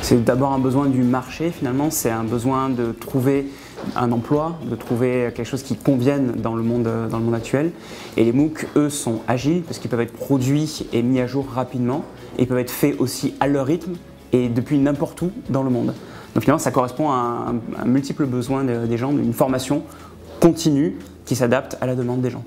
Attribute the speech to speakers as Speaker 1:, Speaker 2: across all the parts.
Speaker 1: C'est d'abord un besoin du marché finalement, c'est un besoin de trouver un emploi, de trouver quelque chose qui convienne dans le monde actuel. Et les MOOC, eux, sont agiles parce qu'ils peuvent être produits et mis à jour rapidement et ils peuvent être faits aussi à leur rythme et depuis n'importe où dans le monde. Donc finalement, ça correspond à un multiple besoin des gens, d'une formation continue qui s'adapte à la demande des gens.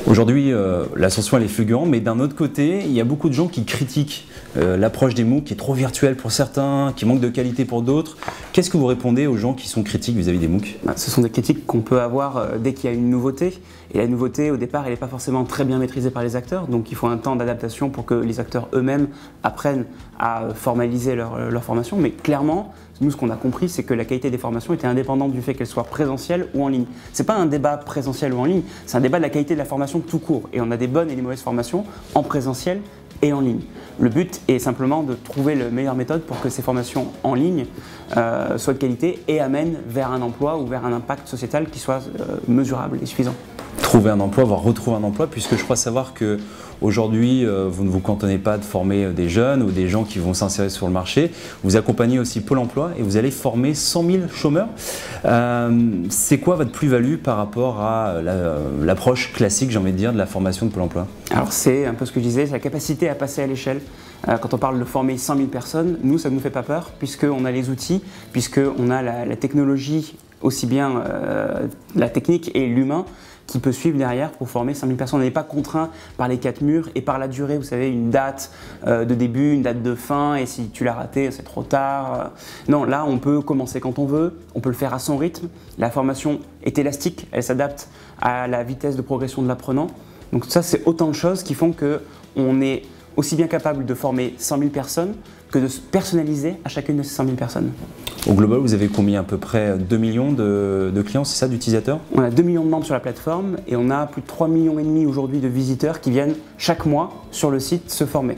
Speaker 2: Aujourd'hui, l'ascension elle est fulgurante, mais d'un autre côté, il y a beaucoup de gens qui critiquent l'approche des MOOC qui est trop virtuelle pour certains, qui manque de qualité pour d'autres. Qu'est-ce que vous répondez aux gens qui sont critiques vis-à-vis des MOOC?
Speaker 1: Ce sont des critiques qu'on peut avoir dès qu'il y a une nouveauté. Et la nouveauté, au départ, elle n'est pas forcément très bien maîtrisée par les acteurs. Donc il faut un temps d'adaptation pour que les acteurs eux-mêmes apprennent à formaliser leur formation. Mais clairement, nous, ce qu'on a compris, c'est que la qualité des formations était indépendante du fait qu'elles soient présentielles ou en ligne. Ce n'est pas un débat présentiel ou en ligne, c'est un débat de la qualité de la formation tout court. Et on a des bonnes et des mauvaises formations en présentiel et en ligne. Le but est simplement de trouver la meilleure méthode pour que ces formations en ligne soient de qualité et amènent vers un emploi ou vers un impact sociétal qui soit mesurable et suffisant.
Speaker 2: Trouver un emploi, voire retrouver un emploi, puisque je crois savoir que aujourd'hui, vous ne vous cantonnez pas de former des jeunes ou des gens qui vont s'insérer sur le marché. Vous accompagnez aussi Pôle emploi et vous allez former 100 000 chômeurs. C'est quoi votre plus-value par rapport à l'approche classique, j'ai envie de dire, de la formation de Pôle emploi?
Speaker 1: Alors c'est un peu ce que je disais, c'est la capacité à passer à l'échelle. Quand on parle de former 100 000 personnes, nous, ça ne nous fait pas peur, puisqu'on a les outils, puisqu'on a la technologie, aussi bien la technique et l'humain, qui peut suivre derrière pour former 5 000 personnes. On n'est pas contraint par les 4 murs et par la durée, vous savez, une date de début, une date de fin, et si tu l'as raté, c'est trop tard. Non, là, on peut commencer quand on veut, on peut le faire à son rythme. La formation est élastique, elle s'adapte à la vitesse de progression de l'apprenant. Donc ça, c'est autant de choses qui font qu'on est aussi bien capable de former 100 000 personnes que de se personnaliser à chacune de ces 100 000 personnes.
Speaker 2: Au global, vous avez combien? À peu près 2 millions de clients, c'est ça, d'utilisateurs?
Speaker 1: On a 2 millions de membres sur la plateforme et on a plus de 3,5 millions aujourd'hui de visiteurs qui viennent chaque mois sur le site se former.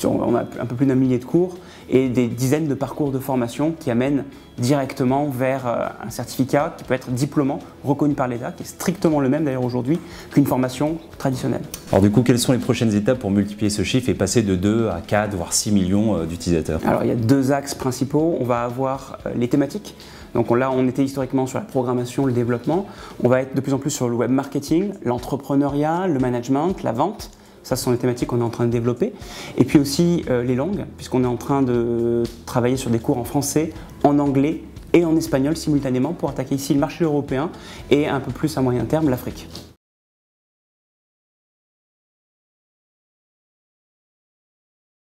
Speaker 1: On a un peu plus d'1 millier de cours et des dizaines de parcours de formation qui amènent directement vers un certificat qui peut être diplômant, reconnu par l'État, qui est strictement le même d'ailleurs aujourd'hui qu'une formation traditionnelle.
Speaker 2: Alors du coup, quelles sont les prochaines étapes pour multiplier ce chiffre et passer de 2 à 4, voire 6 millions d'utilisateurs?
Speaker 1: Alors il y a 2 axes principaux. On va avoir les thématiques. Donc là, on était historiquement sur la programmation, le développement. On va être de plus en plus sur le web marketing, l'entrepreneuriat, le management, la vente. Ça, ce sont les thématiques qu'on est en train de développer. Et puis aussi les langues, puisqu'on est en train de travailler sur des cours en français, en anglais et en espagnol simultanément pour attaquer ici le marché européen et un peu plus à moyen terme l'Afrique.